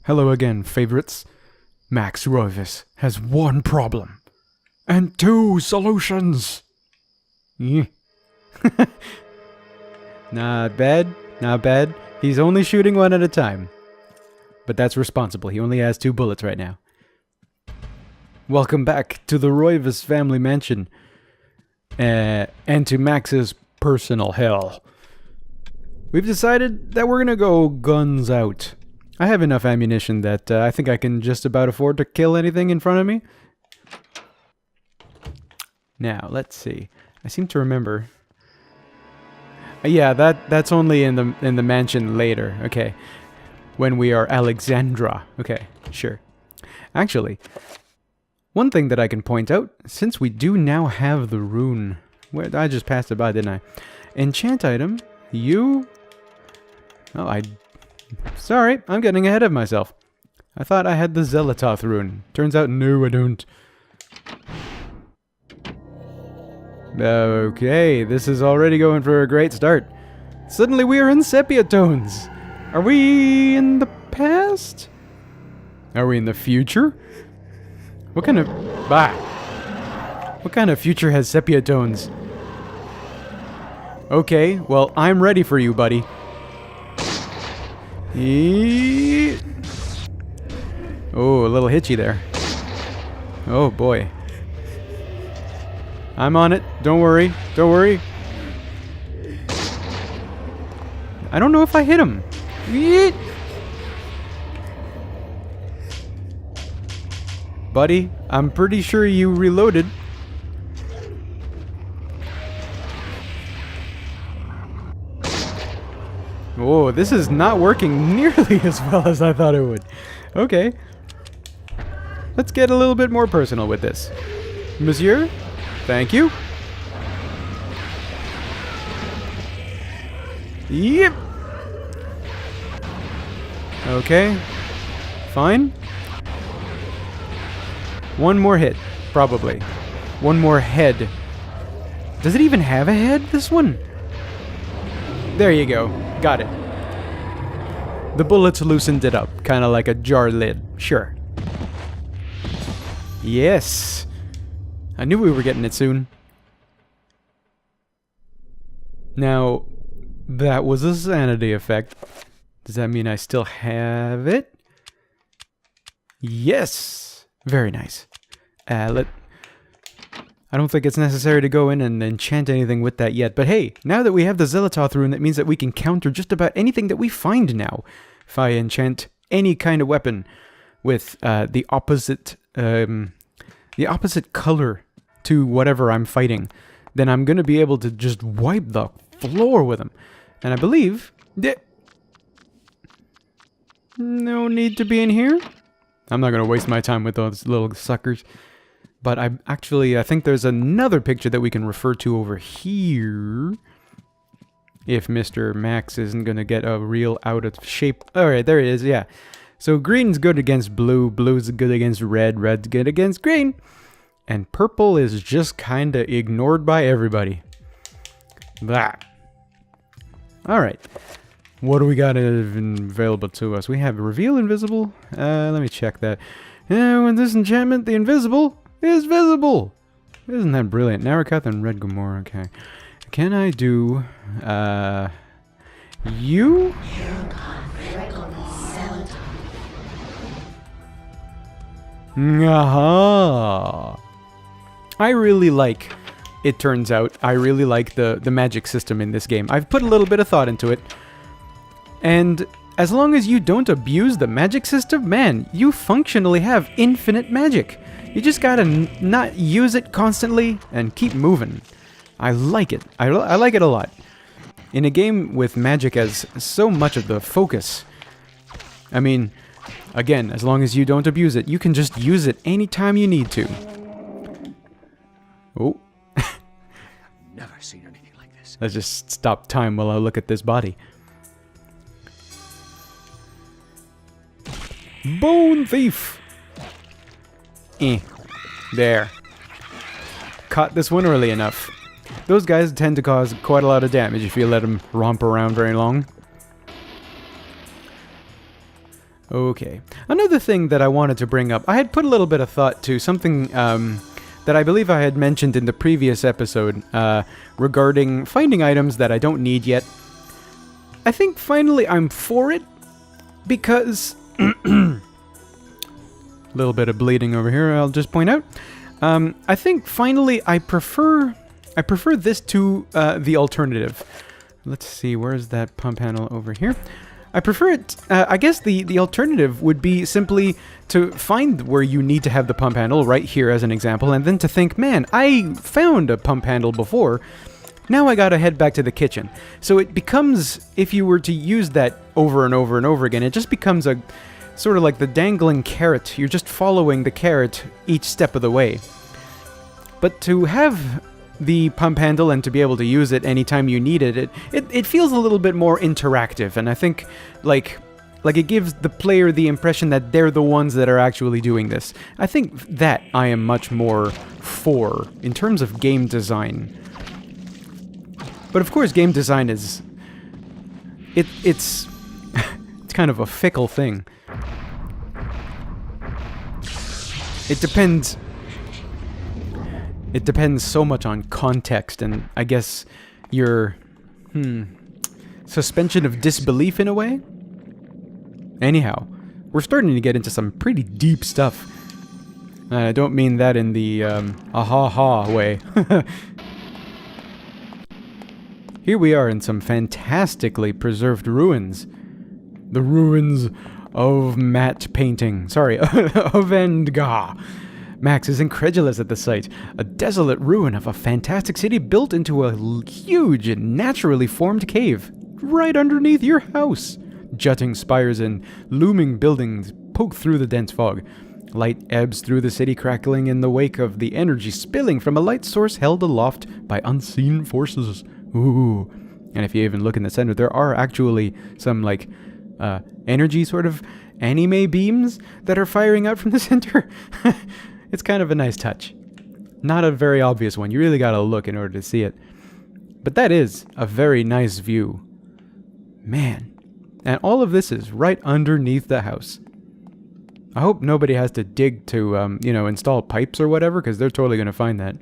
Hello again, favorites. Max Rovis has one problem. And two solutions. Yeah. Not bad, not bad. He's only shooting one at a time. But that's responsible. He only has 2 bullets right now. Welcome back to the Roivas family mansion. And to Max's personal hell. We've decided that we're gonna go guns out. I have enough ammunition that I think I can just about afford to kill anything in front of me. Now, let's see. I seem to remember. Yeah, that's only in the mansion later. Okay. When we are Alexandra. Okay, sure. Actually, one thing that I can point out, since we do now have the rune. Where I just passed it by, didn't I? Enchant item. You. Oh, Sorry, I'm getting ahead of myself. I thought I had the Zelatoth rune. Turns out, no, I don't. Okay, this is already going for a great start. Suddenly we are in sepia tones. Are we in the past? Are we in the future? What kind of... What kind of future has sepia tones? Okay, well, I'm ready for you, buddy. Oh, a little hitchy there. Oh, boy. I'm on it. Don't worry. Don't worry. I don't know if I hit him. Buddy, I'm pretty sure you reloaded. Oh, this is not working nearly as well as I thought it would. Okay. Let's get a little bit more personal with this. Monsieur, thank you. Yep. Okay. Fine. One more hit, probably. One more head. Does it even have a head, this one? There you go. Got it. The bullets loosened it up, kind of like a jar lid. Sure. Yes. I knew we were getting it soon. Now, that was a sanity effect. Does that mean I still have it? Yes. Very nice. I don't think it's necessary to go in and enchant anything with that yet. But hey, now that we have the Zelatoth rune, that means that we can counter just about anything that we find now. If I enchant any kind of weapon with the opposite color to whatever I'm fighting, then I'm going to be able to just wipe the floor with them. And I believe... No need to be in here. I'm not going to waste my time with those little suckers. But I think there's another picture that we can refer to over here. If Mr. Max isn't going to get a real out of shape. Alright, there it is, yeah. So green's good against blue, blue's good against red, red's good against green. And purple is just kind of ignored by everybody. Blah. Alright. What do we got available to us? We have reveal invisible. Let me check that. With this enchantment, the invisible is visible. Isn't that brilliant? Narakath and Red Gomorrah. Okay. Can I do you? Aha. I really like, it turns out, I really like the magic system in this game. I've put a little bit of thought into it. And as long as you don't abuse the magic system, man, you functionally have infinite magic. You just gotta not use it constantly and keep moving. I like it. I like it a lot. In a game with magic as so much of the focus, I mean, again, as long as you don't abuse it, you can just use it anytime you need to. Oh. Never seen anything like this. Let's just stop time while I look at this body. Bone Thief! There. Caught this one early enough. Those guys tend to cause quite a lot of damage if you let them romp around very long. Okay. Another thing that I wanted to bring up, I had put a little bit of thought to something that I believe I had mentioned in the previous episode regarding finding items that I don't need yet. I think finally I'm for it because... little bit of bleeding over here, I'll just point out. I think finally I prefer this to the alternative. Let's see, where's that pump handle over here? I prefer it, I guess the alternative would be simply to find where you need to have the pump handle, right here as an example, and then to think, man, I found a pump handle before, now I gotta head back to the kitchen. So it becomes, if you were to use that over and over and over again, it just becomes a sort of like the dangling carrot. You're just following the carrot each step of the way. But to have the pump handle and to be able to use it anytime you need it, it feels a little bit more interactive, and I think like it gives the player the impression that they're the ones that are actually doing this. I think that I am much more for in terms of game design. But of course game design is it's kind of a fickle thing. It depends so much on context and I guess your suspension of disbelief in a way. Anyhow, we're starting to get into some pretty deep stuff. I don't mean that in the ah-ha-ha way. Here we are in some fantastically preserved ruins. The ruins of matte painting. Sorry, of Endgar. Max is incredulous at the sight. A desolate ruin of a fantastic city built into a huge, naturally formed cave. Right underneath your house. Jutting spires and looming buildings poke through the dense fog. Light ebbs through the city, crackling in the wake of the energy spilling from a light source held aloft by unseen forces. Ooh. And if you even look in the center, there are actually some, like, energy sort of anime beams that are firing out from the center. It's kind of a nice touch. Not a very obvious one. You really gotta look in order to see it. But that is a very nice view. Man. And all of this is right underneath the house. I hope nobody has to dig to, install pipes or whatever, because they're totally gonna find that.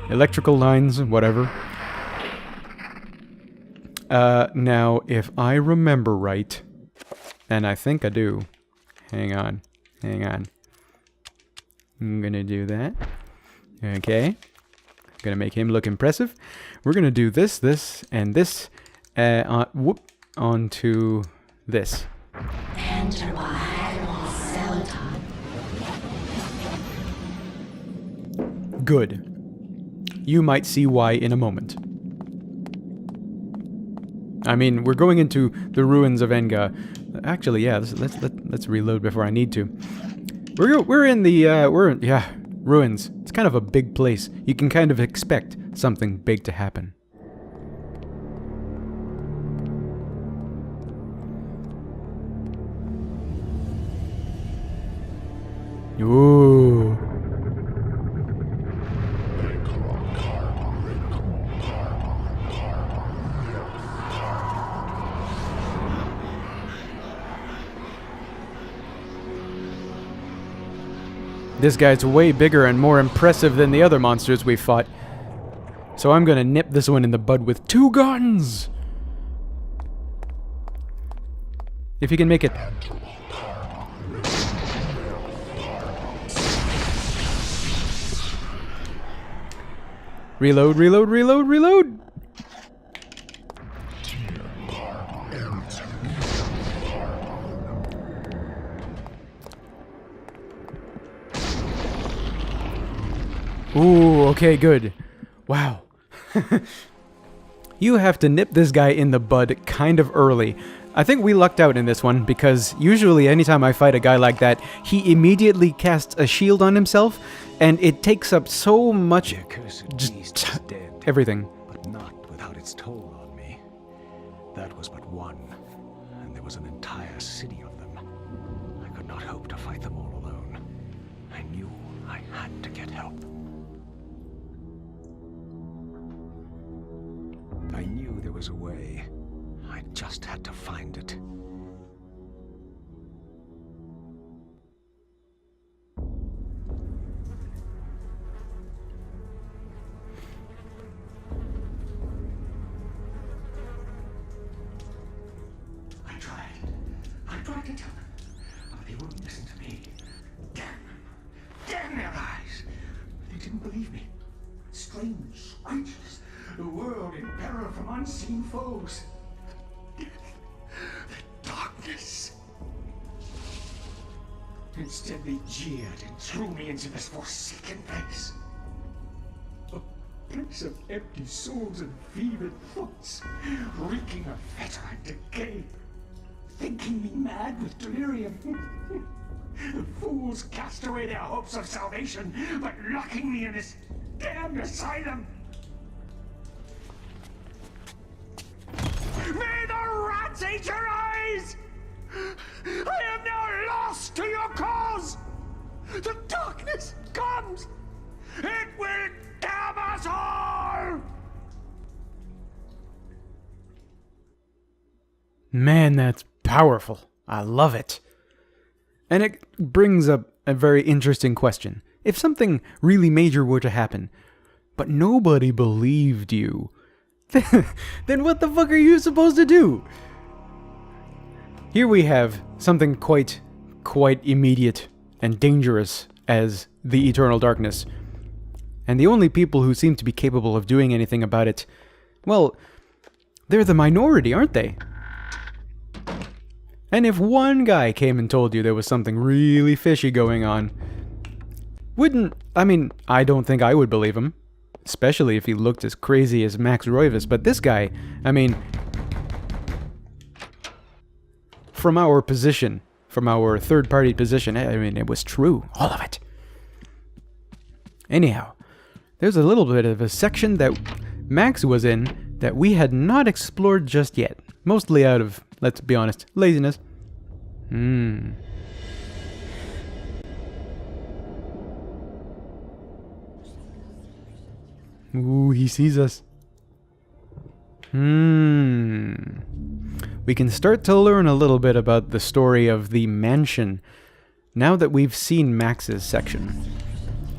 Electrical lines, whatever. Now, if I remember right, and I think I do. Hang on. I'm gonna do that. Okay. Gonna make him look impressive. We're gonna do this, and this, onto this. Enter by Celadon. Good. You might see why in a moment. I mean, we're going into the ruins of Enga. Actually, yeah, let's reload before I need to. We're in the ruins. It's kind of a big place. You can kind of expect something big to happen. Ooh. This guy's way bigger and more impressive than the other monsters we've fought. So I'm gonna nip this one in the bud with 2 guns! If you can make it... Reload! Ooh, okay, good. Wow. You have to nip this guy in the bud kind of early. I think we lucked out in this one, because usually anytime I fight a guy like that, he immediately casts a shield on himself, and it takes up so much... just dead, everything. but not without its toll on me. That was but one, and there was an entire city of them. I could not hope to fight them all alone. I knew I had to get help. I knew there was a way. I just had to find it. tried to tell them, but they wouldn't listen to me. Damn them. Damn their eyes. They didn't believe me. Strange creatures. The world in peril from unseen foes. The darkness. Instead, they jeered and threw me into this forsaken place. A place of empty souls and fevered thoughts, reeking of fetor and decay, thinking me mad with delirium. The fools cast away their hopes of salvation, but locking me in this damned asylum. May the rats eat your eyes! I am now lost to your cause! The darkness comes! It will damn us all! Man, that's powerful. I love it. And it brings up a very interesting question. If something really major were to happen, but nobody believed you, then what the fuck are you supposed to do? Here we have something quite immediate and dangerous as the eternal darkness. And the only people who seem to be capable of doing anything about it, well, they're the minority, aren't they? And if one guy came and told you there was something really fishy going on, I don't think I would believe him. Especially if he looked as crazy as Max Roivas. But this guy, from our position, from our third-party position, it was true. All of it. Anyhow, there's a little bit of a section that Max was in that we had not explored just yet. Mostly out of, let's be honest, laziness. Ooh, he sees us. We can start to learn a little bit about the story of the mansion now that we've seen Max's section.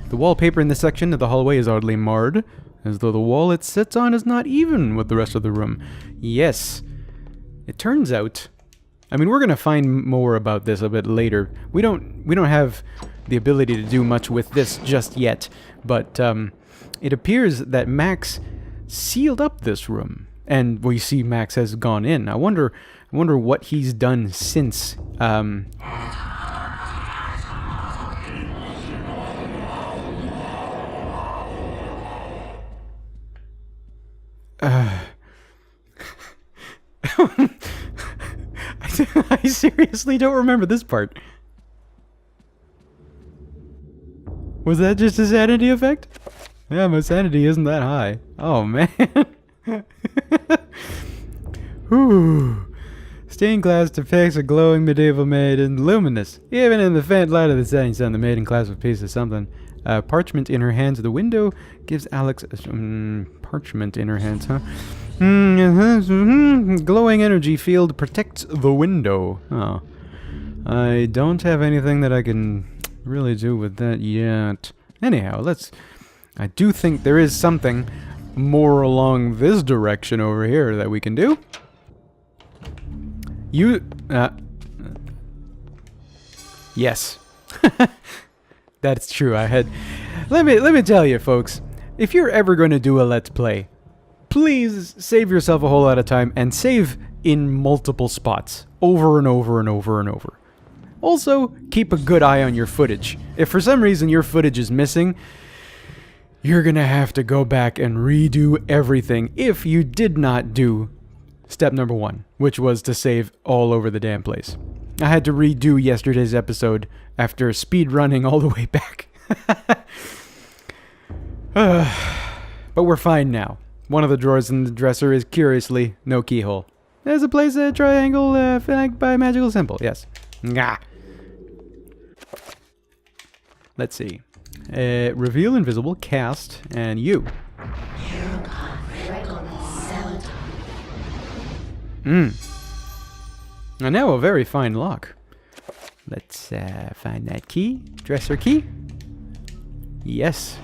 The wallpaper in this section of the hallway is oddly marred, as though the wall it sits on is not even with the rest of the room. Yes, it turns out... we're gonna find more about this a bit later. We don't have the ability to do much with this just yet, but it appears that Max sealed up this room, and we see Max has gone in. I wonder what he's done since. I seriously don't remember this part. Was that just a sanity effect? Yeah, my sanity isn't that high. Oh, man. Whew. Stained glass depicts a glowing medieval maiden, luminous. Even in the faint light of the setting sun, the maiden clasps a piece of something. Parchment in her hands. The window gives Alex... parchment in her hands, huh? Glowing energy field protects the window. Oh. I don't have anything that I can really do with that yet. Anyhow, I do think there is something more along this direction over here that we can do. Yes. That's true. Let me tell you, folks. If you're ever going to do a Let's Play, please save yourself a whole lot of time and save in multiple spots. Over and over and over and over. Also, keep a good eye on your footage. If for some reason your footage is missing, you're gonna have to go back and redo everything if you did not do step number 1, which was to save all over the damn place. I had to redo yesterday's episode after speed running all the way back. But we're fine now. One of the drawers in the dresser is curiously no keyhole. There's a place a triangle flanked by a magical symbol. Yes. Nga. Let's see. Reveal invisible, cast, and you. And now a very fine lock. Let's find that key. Dresser key. Yes.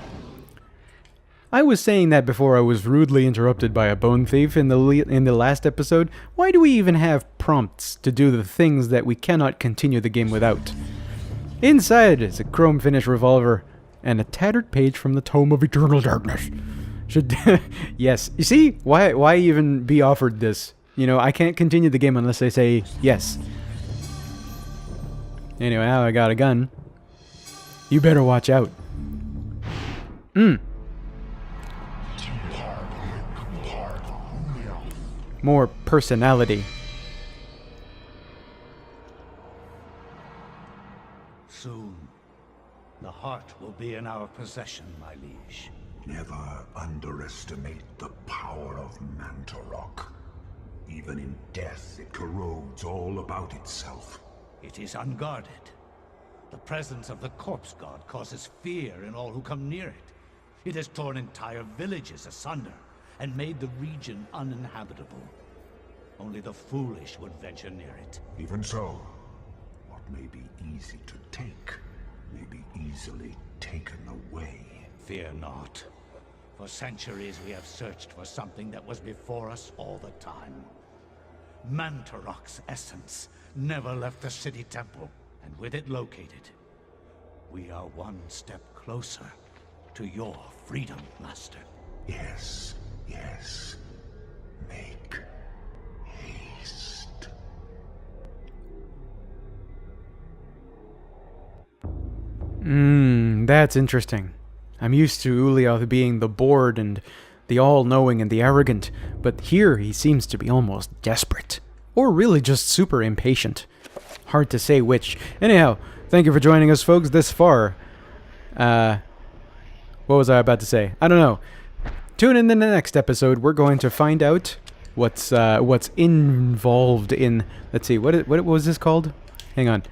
I was saying that before I was rudely interrupted by a bone thief in the last episode. Why do we even have prompts to do the things that we cannot continue the game without? Inside is a chrome finish revolver and a tattered page from the Tome of Eternal Darkness. Should yes. You see? Why even be offered this? You know, I can't continue the game unless I say yes. Anyway, now I got a gun. You better watch out. More personality. Soon, the heart will be in our possession, my liege. Never underestimate the power of Mantarok. Even in death, it corrodes all about itself. It is unguarded. The presence of the corpse god causes fear in all who come near it. It has torn entire villages asunder and made the region uninhabitable. Only the foolish would venture near it. Even so, what may be easy to take may be easily taken away. Fear not. For centuries we have searched for something that was before us all the time. Mantarok's essence never left the city temple, and with it located, we are one step closer to your freedom, Master. Yes, yes. Make haste. That's interesting. I'm used to Ulyaoth being the bored and the all-knowing and the arrogant, but here he seems to be almost desperate. Or really just super impatient. Hard to say which. Anyhow, thank you for joining us, folks, this far. What was I about to say? I don't know. Tune in the next episode. We're going to find out what's involved in... Let's see, what was this called? Hang on.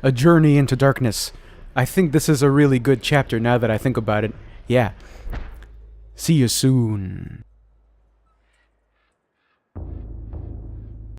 A Journey into Darkness. I think this is a really good chapter now that I think about it. Yeah. See you soon.